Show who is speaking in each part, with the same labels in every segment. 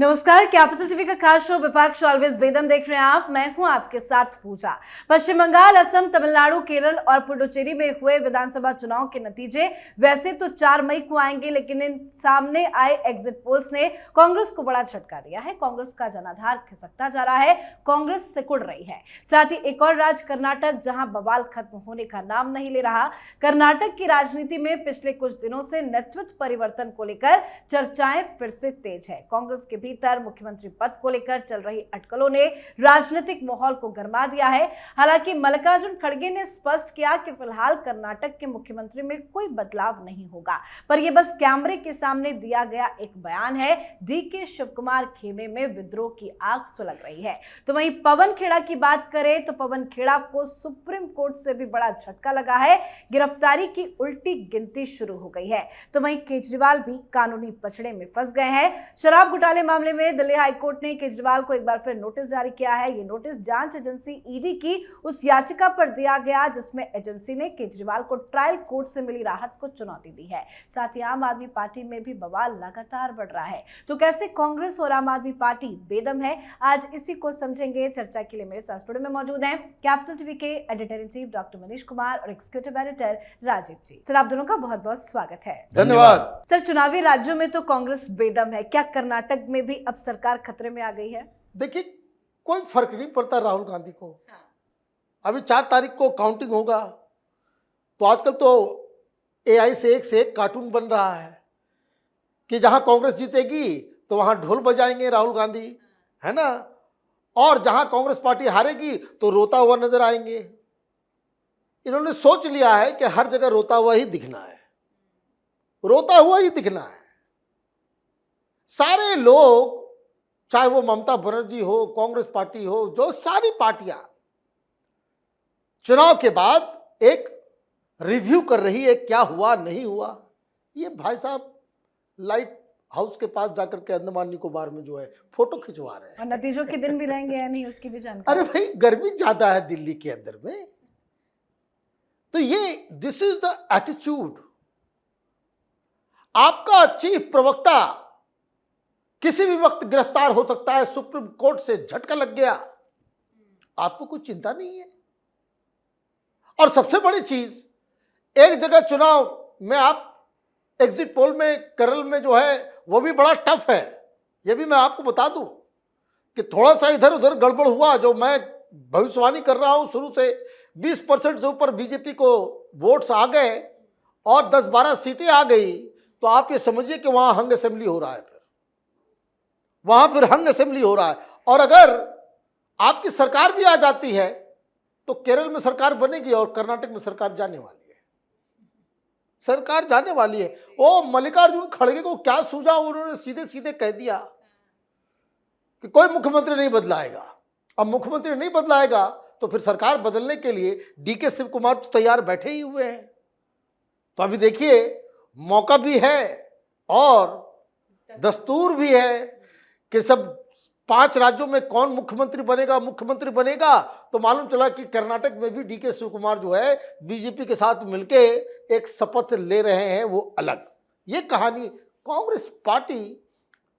Speaker 1: नमस्कार, capital TV का खास शो विपक्ष ऑलवेज बेदम देख रहे हैं आप। मैं हूं आपके साथ पूजा। पश्चिम बंगाल, असम, तमिलनाडु, केरल और पुडुचेरी में हुए विधानसभा चुनाव के नतीजे वैसे तो 4 मई को आएंगे, लेकिन इन सामने आए एग्जिट पोल्स ने कांग्रेस को बड़ा झटका दिया है। कांग्रेस का जनाधार खिसकता जा रहा है, कांग्रेस सिकुड़ रही है। साथ ही एक और राज्य कर्नाटक, जहां बवाल खत्म होने का नाम नहीं ले रहा। कर्नाटक की राजनीति में पिछले कुछ दिनों से नेतृत्व परिवर्तन को लेकर चर्चाएं फिर से तेज है। कांग्रेस के भीतर मुख्यमंत्री पद को लेकर चल रही अटकलों ने राजनीतिक माहौल को गरमा दिया है। हालांकि मल्लिकार्जुन खड़गे ने स्पष्ट किया कि फिलहाल कर्नाटक के मुख्यमंत्री में कोई बदलाव नहीं होगा, पर यह बस कैमरे के सामने दिया गया एक बयान है। डीके शिवकुमार खेमे में विद्रोह की आग सुलग रही है। तो वहीं पवन खेड़ा की बात करें तो पवन खेड़ा को सुप्रीम कोर्ट से भी बड़ा झटका लगा है। गिरफ्तारी की उल्टी गिनती शुरू हो गई है। तो वहीं केजरीवाल भी कानूनी पचड़े में फंस गए हैं। शराब घोटाले मामले में दिल्ली हाईकोर्ट ने केजरीवाल को एक बार फिर नोटिस जारी किया है। ये नोटिस जांच एजेंसी ईडी की उस याचिका पर दिया गया जिसमें एजेंसी ने केजरीवाल को ट्रायल कोर्ट से मिली राहत को चुनौती दी है। साथ ही आम आदमी पार्टी में भी बवाल लगातार बढ़ रहा है। तो कैसे कांग्रेस और आम आदमी पार्टी बेदम है, आज इसी को समझेंगे। चर्चा के लिए मेरे साथ स्टूडियो में मौजूद हैं कैपिटल टीवी के editor in chief doctor Manish Kumar और एग्जीक्यूटिव एडिटर राजीव जी। सर, आप दोनों का बहुत बहुत स्वागत है।
Speaker 2: धन्यवाद।
Speaker 1: सर, चुनावी राज्यों में तो कांग्रेस बेदम है, क्या कर्नाटक में भी अब सरकार खतरे में आ गई है?
Speaker 2: देखिए, कोई फर्क नहीं पड़ता राहुल गांधी को। अभी 4 तारीख को काउंटिंग होगा, तो आजकल तो एआई से एक कार्टून बन रहा है कि जहां कांग्रेस जीतेगी तो वहां ढोल बजाएंगे राहुल गांधी, है ना, और जहां कांग्रेस पार्टी हारेगी तो रोता हुआ नजर आएंगे। इन्होंने सोच लिया है कि हर जगह रोता हुआ ही दिखना है, रोता हुआ ही दिखना है। सारे लोग, चाहे वो ममता बनर्जी हो, कांग्रेस पार्टी हो, जो सारी पार्टियां चुनाव के बाद एक रिव्यू कर रही है, क्या हुआ नहीं हुआ। ये भाई साहब लाइट हाउस के पास जाकर के अंडमान निकोबार में जो है फोटो खिंचवा रहे हैं।
Speaker 1: और नतीजों के दिन भी रहेंगे या नहीं, उसकी भी जानकारी।
Speaker 2: अरे भाई, गर्मी ज्यादा है दिल्ली के अंदर में, तो ये दिस इज द एटीट्यूड। आपका चीफ प्रवक्ता किसी भी वक्त गिरफ्तार हो सकता है, सुप्रीम कोर्ट से झटका लग गया, आपको कोई चिंता नहीं है। और सबसे बड़ी चीज, एक जगह चुनाव में आप एग्जिट पोल में केरल में जो है वो भी बड़ा टफ है। ये भी मैं आपको बता दूं कि थोड़ा सा इधर उधर गड़बड़ हुआ, जो मैं भविष्यवाणी कर रहा हूं शुरू से, 20% से ऊपर बीजेपी को वोट्स आ गए और 10-12 सीटें आ गई, तो आप ये समझिए कि वहां हंग असेंबली हो रहा है। वहां फिर हंग असेंबली हो रहा है। और अगर आपकी सरकार भी आ जाती है तो केरल में सरकार बनेगी और कर्नाटक में सरकार जाने वाली है, सरकार जाने वाली है। वो मल्लिकार्जुन खड़गे को क्या सूझा, उन्होंने सीधे सीधे कह दिया कि कोई मुख्यमंत्री नहीं बदलाएगा। अब मुख्यमंत्री नहीं बदलाएगा तो फिर सरकार बदलने के लिए डीके शिव कुमार तो तैयार बैठे ही हुए हैं। तो अभी देखिए, मौका भी है और दस्तूर भी है कि सब 5 राज्यों में कौन मुख्यमंत्री बनेगा। तो मालूम चला कि कर्नाटक में भी डीके शिवकुमार जो है बीजेपी के साथ मिलके एक शपथ ले रहे हैं, वो अलग। ये कहानी कांग्रेस पार्टी,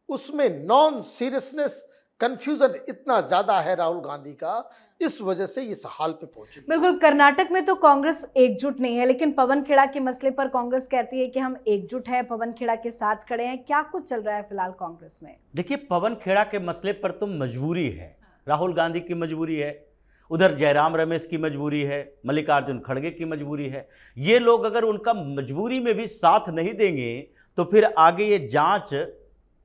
Speaker 2: उसमें नॉन सीरियसनेस, कंफ्यूजन इतना ज्यादा है राहुल गांधी का, इस वजह से इस हाल पे पहुंची।
Speaker 1: बिल्कुल, कर्नाटक में तो कांग्रेस एकजुट नहीं है, लेकिन पवन खेड़ा के मसले पर कांग्रेस कहती है कि हम एकजुट हैं, पवन खेड़ा के साथ खड़े हैं। क्या कुछ चल रहा है फिलहाल कांग्रेस में?
Speaker 3: देखिए, पवन खेड़ा के मसले पर तो मजबूरी है, राहुल गांधी की मजबूरी है, उधर जयराम रमेश की मजबूरी है, मल्लिकार्जुन खड़गे की मजबूरी है। ये लोग अगर उनका मजबूरी में भी साथ नहीं देंगे तो फिर आगे ये जांच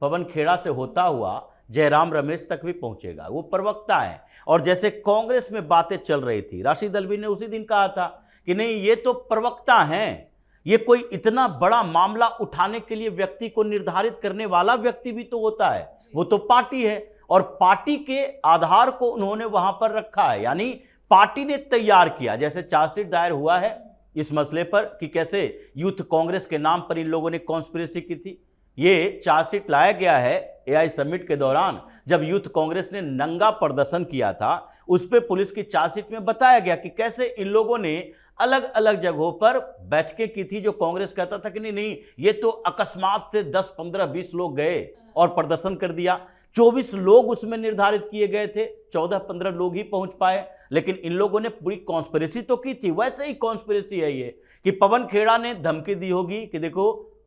Speaker 3: पवन खेड़ा से होता हुआ जयराम रमेश तक भी पहुंचेगा। वो प्रवक्ता है, और जैसे कांग्रेस में बातें चल रही थी, राशिद अल्वी ने उसी दिन कहा था कि नहीं, ये तो प्रवक्ता हैं, ये कोई इतना बड़ा मामला उठाने के लिए व्यक्ति को निर्धारित करने वाला व्यक्ति भी तो होता है, वो तो पार्टी है, और पार्टी के आधार को उन्होंने वहां पर रखा है। यानी पार्टी ने तैयार किया। जैसे चार्जशीट दायर हुआ है इस मसले पर कि कैसे यूथ कांग्रेस के नाम पर इन लोगों ने कॉन्स्पिरेसी की थी, ये चार्जशीट लाया गया है एआई समिट के दौरान, जब यूथ कांग्रेस ने नंगा प्रदर्शन किया था। उस पर पुलिस की चार्जशीट में बताया गया कि कैसे इन लोगों ने अलग अलग जगहों पर बैठकें की थी, जो कांग्रेस कहता था कि नहीं नहीं, ये तो अकस्मात से 10, 15, 20 लोग गए और प्रदर्शन कर दिया। 24 लोग उसमें निर्धारित किए गए थे, 14-15 लोग ही पहुंच पाए। लेकिन इन लोगों ने पूरी कॉन्स्पिरेसी तो की थी। वैसे ही कॉन्स्पिरेसी है ये कि पवन खेड़ा ने धमकी दी होगी कि देखो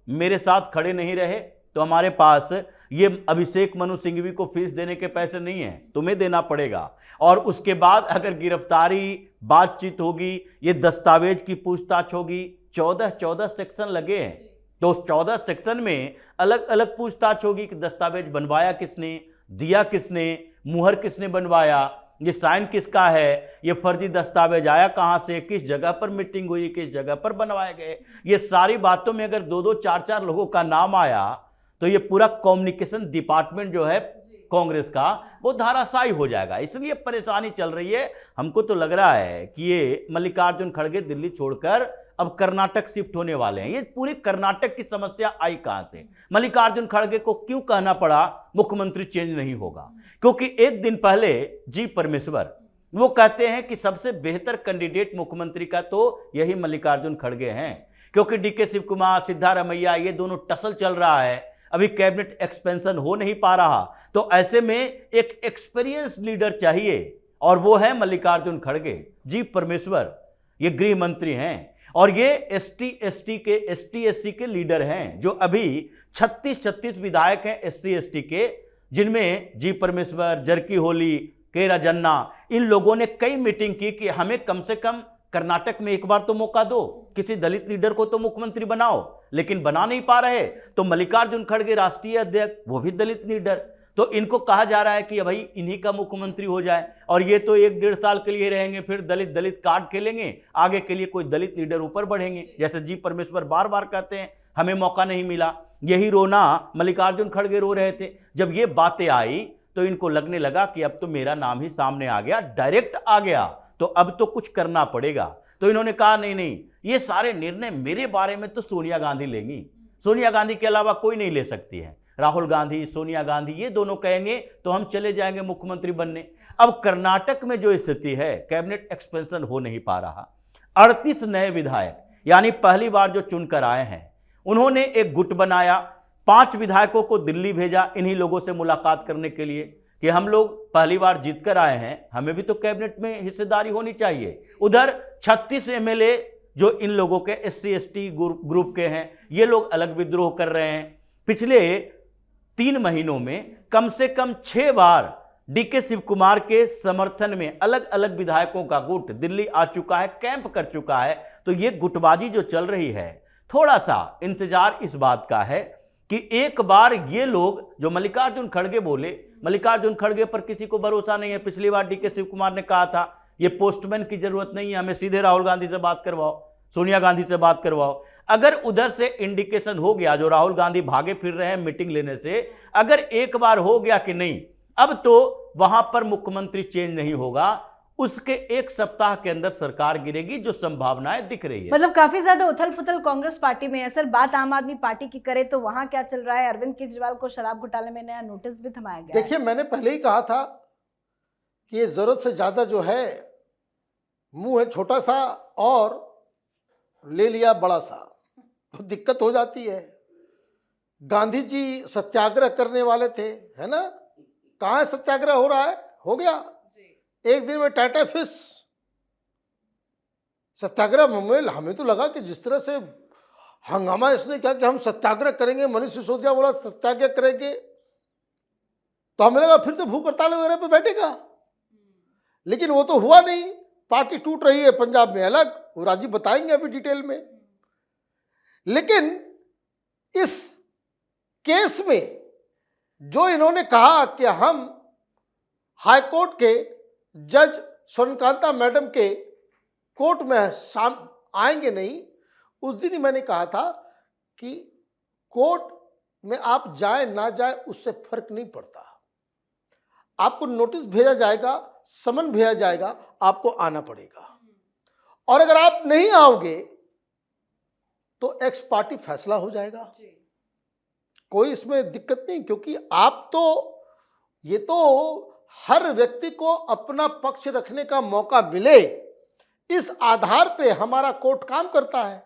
Speaker 3: मेरे साथ खड़े नहीं रहे तो हमारे पास ये अभिषेक मनु सिंघवी को फीस देने के पैसे नहीं है, तुम्हें देना पड़ेगा। और उसके बाद अगर गिरफ्तारी, बातचीत होगी, ये दस्तावेज की पूछताछ होगी। 14 सेक्शन लगे हैं, तो उस 14 सेक्शन में अलग अलग पूछताछ होगी कि दस्तावेज बनवाया किसने, दिया किसने, मुहर किसने बनवाया, ये साइन किसका है, ये फर्जी दस्तावेज आया कहां से, किस जगह पर मीटिंग हुई, किस जगह पर बनवाए गए। ये सारी बातों में अगर 2-2, 4-4 लोगों का नाम आया तो ये पूरा कम्युनिकेशन डिपार्टमेंट जो है कांग्रेस का वो धाराशायी हो जाएगा। इसलिए परेशानी चल रही है। हमको तो लग रहा है कि ये मल्लिकार्जुन खड़गे दिल्ली छोड़कर अब कर्नाटक शिफ्ट होने वाले हैं। ये पूरी कर्नाटक की समस्या आई कहां से? मल्लिकार्जुन खड़गे को क्यों कहना पड़ा मुख्यमंत्री चेंज नहीं होगा? क्योंकि एक दिन पहले जी परमेश्वर वो कहते हैं कि सबसे बेहतर कैंडिडेट मुख्यमंत्री का तो यही मल्लिकार्जुन खड़गे हैं, क्योंकि डीके शिव कुमार, सिद्धारमैया ये दोनों टसल चल रहा है, अभी कैबिनेट एक्सपेंशन हो नहीं पा रहा। तो ऐसे में एक एक्सपीरियंस लीडर चाहिए और वो है मल्लिकार्जुन खड़गे। जी परमेश्वर ये गृह मंत्री हैं और ये एसटी एससी के लीडर हैं, जो अभी 36 विधायक हैं एससी एसटी के, जिनमें जी परमेश्वर, जरकी होली, के राजन्ना, इन लोगों ने कई मीटिंग की कि हमें कम से कम कर्नाटक में एक बार तो मौका दो, किसी दलित लीडर को तो मुख्यमंत्री बनाओ, लेकिन बना नहीं पा रहे। तो मल्लिकार्जुन खड़गे राष्ट्रीय अध्यक्ष, वो भी दलित लीडर, तो इनको कहा जा रहा है कि भाई इन्हीं का मुख्यमंत्री हो जाए और ये तो 1-1.5 साल के लिए रहेंगे, फिर दलित कार्ड खेलेंगे, आगे के लिए कोई दलित लीडर ऊपर बढ़ेंगे। जैसे जी परमेश्वर बार बार कहते हैं हमें मौका नहीं मिला, यही रोना मल्लिकार्जुन खड़गे रो रहे थे। जब ये बातें आई तो इनको लगने लगा कि अब तो मेरा नाम ही सामने आ गया, डायरेक्ट आ गया, तो अब तो कुछ करना पड़ेगा। तो इन्होंने कहा नहीं, ये सारे निर्णय मेरे बारे में तो सोनिया गांधी लेंगी, सोनिया गांधी के अलावा कोई नहीं ले सकती है। राहुल गांधी, सोनिया गांधी ये दोनों कहेंगे तो हम चले जाएंगे मुख्यमंत्री बनने। अब कर्नाटक में जो स्थिति है, कैबिनेट एक्सपेंशन हो नहीं पा रहा। 38 नए विधायक यानी पहली बार जो चुनकर आए हैं, उन्होंने एक गुट बनाया, 5 विधायकों को दिल्ली भेजा इन्हीं लोगों से मुलाकात करने के लिए कि हम लोग पहली बार जीत कर आए हैं, हमें भी तो कैबिनेट में हिस्सेदारी होनी चाहिए। उधर 36 एमएलए जो इन लोगों के एससी एसटी ग्रुप के हैं, ये लोग अलग विद्रोह कर रहे हैं। पिछले 3 महीनों में कम से कम 6 बार डीके शिव कुमार के समर्थन में अलग अलग विधायकों का गुट दिल्ली आ चुका है, कैंप कर चुका है। तो ये गुटबाजी जो चल रही है, थोड़ा सा इंतजार इस बात का है कि एक बार ये लोग जो मल्लिकार्जुन खड़गे बोले, मल्लिकार्जुन खड़गे पर किसी को भरोसा नहीं है। पिछली बार डीके शिव कुमार ने कहा था ये पोस्टमैन की जरूरत नहीं है, हमें सीधे राहुल गांधी से बात करवाओ, सोनिया गांधी से बात करवाओ। अगर उधर से इंडिकेशन हो गया, जो राहुल गांधी भागे फिर रहे हैं मीटिंग लेने से, अगर एक बार हो गया कि नहीं अब तो वहां पर मुख्यमंत्री चेंज नहीं होगा, उसके 1 सप्ताह के अंदर सरकार गिरेगी, जो संभावनाएं दिख रही है।
Speaker 1: मतलब काफी ज्यादा उथल पुथल कांग्रेस पार्टी में है। सर बात आम आदमी पार्टी की करे तो वहां क्या चल रहा है? अरविंद केजरीवाल को शराब घोटाले में नया नोटिस भी थमाया गया।
Speaker 2: देखिए, मैंने पहले ही कहा था कि ये जरूरत से ज्यादा जो है मुंह है छोटा सा और ले लिया बड़ा सा, तो दिक्कत हो जाती है। गांधी जी सत्याग्रह करने वाले थे, है ना? कहाँ है सत्याग्रह हो रहा है? हो गया एक दिन में टाटा फिश सत्याग्रह में। हमें तो लगा कि जिस तरह से हंगामा इसने किया कि हम सत्याग्रह करेंगे, मनीष सिसोदिया बोला सत्याग्रह करेंगे, तो हमें लगा फिर तो भूख हड़ताल वगैरह पे बैठेगा, लेकिन वो तो हुआ नहीं। पार्टी टूट रही है पंजाब में अलग, वो राजीव बताएंगे अभी डिटेल में। लेकिन इस केस में जो इन्होंने कहा कि हम हाईकोर्ट के जज स्वर्णकांता मैडम के कोर्ट में आएंगे नहीं, उस दिन ही मैंने कहा था कि कोर्ट में आप जाए ना जाए उससे फर्क नहीं पड़ता, आपको नोटिस भेजा जाएगा, समन भेजा जाएगा, आपको आना पड़ेगा। और अगर आप नहीं आओगे तो एक्स पार्टी फैसला हो जाएगा। कोई इसमें दिक्कत नहीं, क्योंकि आप तो ये तो हर व्यक्ति को अपना पक्ष रखने का मौका मिले, इस आधार पे हमारा कोर्ट काम करता है।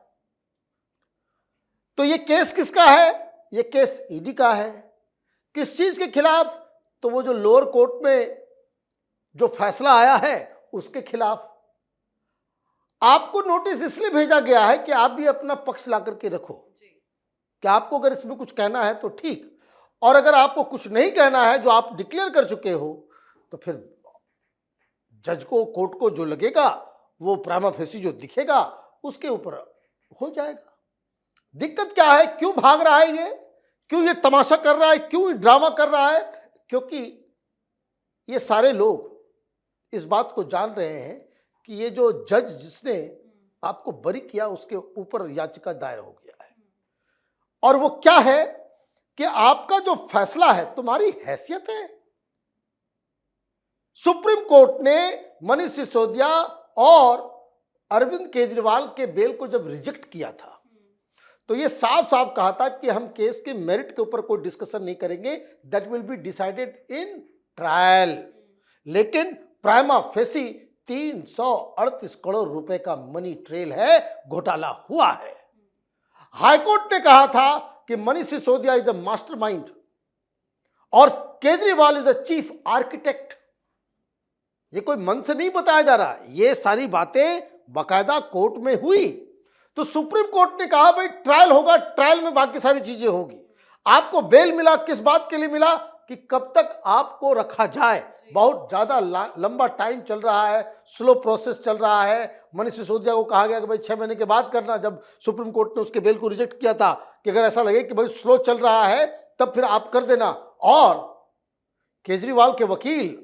Speaker 2: तो ये केस किसका है? ये केस ईडी का है। किस चीज के खिलाफ? तो वो जो लोअर कोर्ट में जो फैसला आया है उसके खिलाफ आपको नोटिस इसलिए भेजा गया है कि आप भी अपना पक्ष ला करके रखो कि आपको अगर इसमें कुछ कहना है तो ठीक, और अगर आपको कुछ नहीं कहना है जो आप डिक्लेयर कर चुके हो तो फिर जज को, कोर्ट को जो लगेगा वो प्रामा फेसी जो दिखेगा उसके ऊपर हो जाएगा। दिक्कत क्या है, क्यों भाग रहा है ये, क्यों ये तमाशा कर रहा है, क्यों ड्रामा कर रहा है? क्योंकि ये सारे लोग इस बात को जान रहे हैं कि ये जो जज जिसने आपको बरी किया उसके ऊपर याचिका दायर हो गया है, और वो क्या है कि आपका जो फैसला है, तुम्हारी हैसियत है। सुप्रीम कोर्ट ने मनीष सिसोदिया और अरविंद केजरीवाल के बेल को जब रिजेक्ट किया था तो ये साफ साफ कहा था कि हम केस के मेरिट के ऊपर कोई डिस्कशन नहीं करेंगे, that will be decided in trial. लेकिन प्राइमा फेसी 338 करोड़ रुपए का मनी ट्रेल है, घोटाला हुआ है। हाईकोर्ट ने कहा था कि Manish Sisodia is the mastermind और Kejriwal is the chief architect. ये कोई मन से नहीं बताया जा रहा, ये सारी बातें बाकायदा कोर्ट में हुई। तो सुप्रीम कोर्ट ने कहा भाई ट्रायल होगा, ट्रायल में बाकी सारी चीजें होगी। आपको बेल मिला, किस बात के लिए मिला? कि कब तक आपको रखा जाए। बहुत ज्यादा लंबा टाइम चल रहा है, स्लो प्रोसेस चल रहा है। मनीष सिसोदिया को कहा गया कि भाई 6 महीने के बाद करना, जब सुप्रीम कोर्ट ने उसके बेल को रिजेक्ट किया था कि अगर ऐसा लगे कि भाई स्लो चल रहा है तब फिर आप कर देना। और केजरीवाल के वकील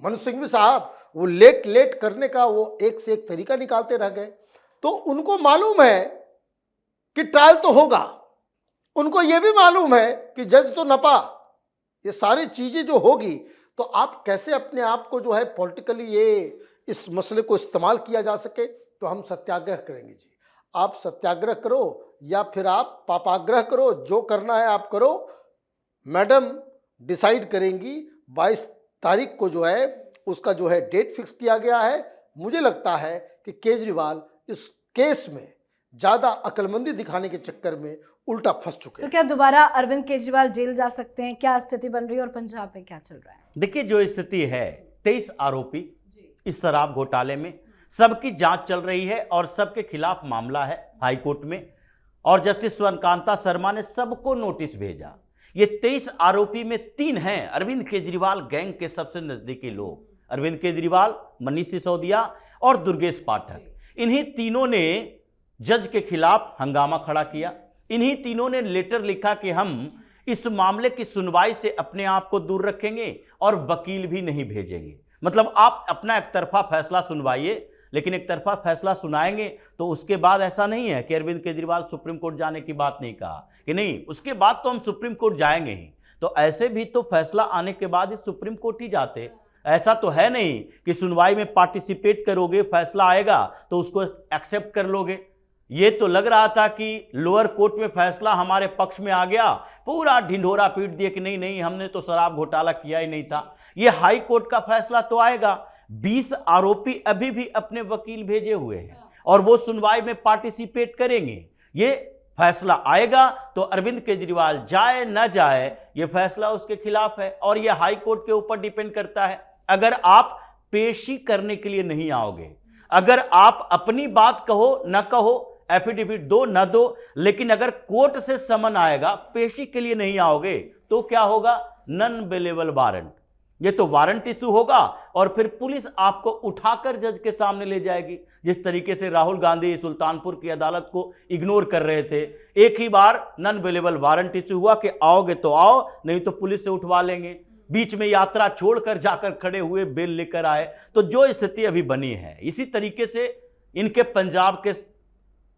Speaker 2: मनोज सिंघवी साहब वो लेट करने का वो एक से एक तरीका निकालते रह गए। तो उनको मालूम है कि ट्रायल तो होगा, उनको ये भी मालूम है कि जज तो नपा, ये सारी चीजें जो होगी तो आप कैसे अपने आप को जो है पॉलिटिकली ये इस मसले को इस्तेमाल किया जा सके। तो हम सत्याग्रह करेंगे जी। आप सत्याग्रह करो या फिर आप पापाग्रह करो, जो करना है आप करो। मैडम डिसाइड करेंगी। 22 तारीख को जो है उसका जो है डेट फिक्स किया गया है। मुझे लगता है कि केजरीवाल इस केस में ज्यादा अक्लमंदी दिखाने के चक्कर में उल्टा फंस चुके हैं।
Speaker 1: तो क्या दोबारा अरविंद केजरीवाल जेल जा सकते हैं? क्या स्थिति बन रही है और पंजाब में क्या चल रहा है?
Speaker 3: देखिए, जो स्थिति है, 23 आरोपी इस शराब घोटाले में, सबकी जांच चल रही है और सबके खिलाफ मामला है हाईकोर्ट में, और जस्टिस स्वर्णकांता शर्मा ने सबको नोटिस भेजा। ये 23 आरोपी में 3 हैं अरविंद केजरीवाल गैंग के सबसे नजदीकी लोग, अरविंद केजरीवाल, मनीष सिसोदिया और दुर्गेश पाठक। इन्हीं तीनों ने जज के खिलाफ हंगामा खड़ा किया। इन्हीं तीनों ने लेटर लिखा कि हम इस मामले की सुनवाई से अपने आप को दूर रखेंगे और वकील भी नहीं भेजेंगे। मतलब आप अपना एक तरफा फैसला सुनवाइए, लेकिन एक तरफा फैसला सुनाएंगे तो उसके बाद ऐसा नहीं है कि अरविंद केजरीवाल सुप्रीम कोर्ट जाने की बात नहीं कहा कि नहीं, उसके बाद तो हम सुप्रीम कोर्ट जाएंगे ही। तो ऐसे भी तो फैसला आने के बाद ही सुप्रीम कोर्ट ही जाते। ऐसा तो है नहीं कि सुनवाई में पार्टिसिपेट करोगे, फैसला आएगा तो उसको एक्सेप्ट कर लोगे। ये तो लग रहा था कि लोअर कोर्ट में फैसला हमारे पक्ष में आ गया, पूरा ढिंढोरा पीट दिया कि नहीं नहीं, हमने तो शराब घोटाला किया ही नहीं था। ये हाई कोर्ट का फैसला तो आएगा। 20 आरोपी अभी भी अपने वकील भेजे हुए हैं और वो सुनवाई में पार्टिसिपेट करेंगे। ये फैसला आएगा तो अरविंद केजरीवाल जाए न जाए, ये फैसला उसके खिलाफ है और ये हाई कोर्ट के ऊपर डिपेंड करता है। अगर आप पेशी करने के लिए नहीं आओगे, अगर आप अपनी बात कहो न कहो, एफिडेविट दो न दो, लेकिन अगर कोर्ट से समन आएगा, पेशी के लिए नहीं आओगे, तो क्या होगा? Non bailable warrant. ये तो वारंट इशू होगा और फिर पुलिस आपको उठाकर जज के सामने ले जाएगी। जिस तरीके से राहुल गांधी सुल्तानपुर की अदालत को इग्नोर कर रहे थे, एक ही बार नॉन बेलेबल वारंट इशू हुआ कि आओगे तो आओ, नहीं तो पुलिस से उठवा लेंगे। बीच में यात्रा छोड़कर जाकर खड़े हुए, बेल लेकर आए। तो जो स्थिति अभी बनी है, इसी तरीके से इनके पंजाब के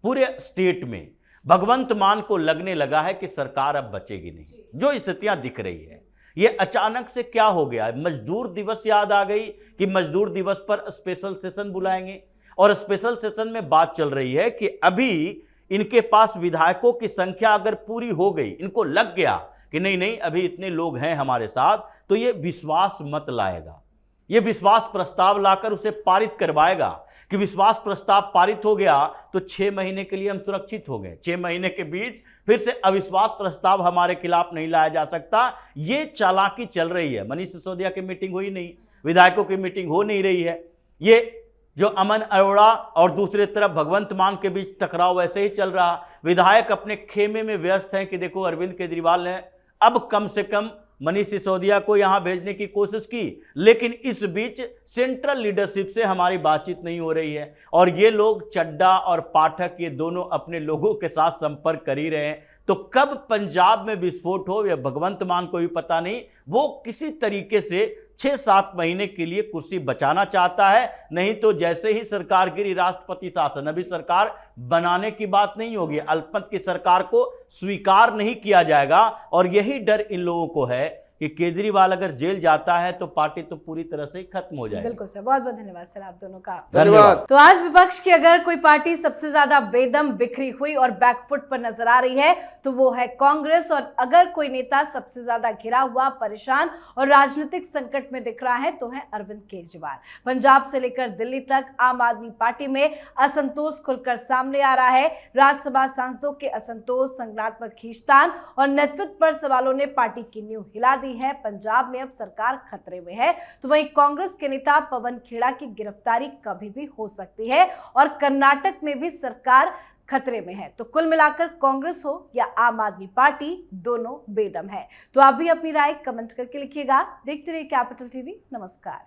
Speaker 3: पूरे स्टेट में भगवंत मान को लगने लगा है कि सरकार अब बचेगी नहीं। जो स्थितियां दिख रही है, ये अचानक से क्या हो गया? मजदूर दिवस याद आ गई कि मजदूर दिवस पर स्पेशल सेशन बुलाएंगे, और स्पेशल सेशन में बात चल रही है कि अभी इनके पास विधायकों की संख्या अगर पूरी हो गई, इनको लग गया कि नहीं नहीं अभी इतने लोग हैं हमारे साथ, तो ये विश्वास मत लाएगा, ये विश्वास प्रस्ताव लाकर उसे पारित करवाएगा कि विश्वास प्रस्ताव पारित हो गया तो 6 महीने के लिए हम सुरक्षित हो गए, 6 महीने के बीच फिर से अविश्वास प्रस्ताव हमारे खिलाफ नहीं लाया जा सकता। ये चालाकी चल रही है। मनीष सिसोदिया की मीटिंग हुई नहीं, विधायकों की मीटिंग हो नहीं रही है। ये जो अमन अरोड़ा और दूसरी तरफ भगवंत मान के बीच टकराव वैसे ही चल रहा। विधायक अपने खेमे में व्यस्त हैं कि देखो अरविंद केजरीवाल ने अब कम से कम मनीष सिसोदिया को यहां भेजने की कोशिश की, लेकिन इस बीच सेंट्रल लीडरशिप से हमारी बातचीत नहीं हो रही है और ये लोग चड्डा और पाठक ये दोनों अपने लोगों के साथ संपर्क कर ही रहे हैं। तो कब पंजाब में विस्फोट हो या भगवंत मान को भी पता नहीं। वो किसी तरीके से 6-7 महीने के लिए कुर्सी बचाना चाहता है, नहीं तो जैसे ही सरकार गिरी राष्ट्रपति शासन, अभी सरकार बनाने की बात नहीं होगी, अल्पमत की सरकार को स्वीकार नहीं किया जाएगा। और यही डर इन लोगों को है कि केजरीवाल अगर जेल जाता है तो पार्टी तो पूरी तरह से खत्म हो जाएगी।
Speaker 1: बिल्कुल सर, बहुत बहुत धन्यवाद सर आप दोनों का।
Speaker 2: धन्यवाद।
Speaker 1: तो आज विपक्ष की अगर कोई पार्टी सबसे ज्यादा बेदम बिखरी हुई और बैकफुट पर नजर आ रही है तो वो है कांग्रेस, और अगर कोई नेता सबसे ज्यादा घिरा हुआ, परेशान और राजनीतिक संकट में दिख रहा है तो है अरविंद केजरीवाल। पंजाब से लेकर दिल्ली तक आम आदमी पार्टी में असंतोष खुलकर सामने आ रहा है। राज्यसभा सांसदों के असंतोष, संगठनात्मक खींचतान और नेतृत्व पर सवालों ने पार्टी की नींव हिला दी है। पंजाब में अब सरकार खतरे में है, तो वहीं कांग्रेस के नेता पवन खेड़ा की गिरफ्तारी कभी भी हो सकती है और कर्नाटक में भी सरकार खतरे में है। तो कुल मिलाकर कांग्रेस हो या आम आदमी पार्टी, दोनों बेदम है। तो आप भी अपनी राय कमेंट करके लिखिएगा। देखते रहिए कैपिटल टीवी। नमस्कार।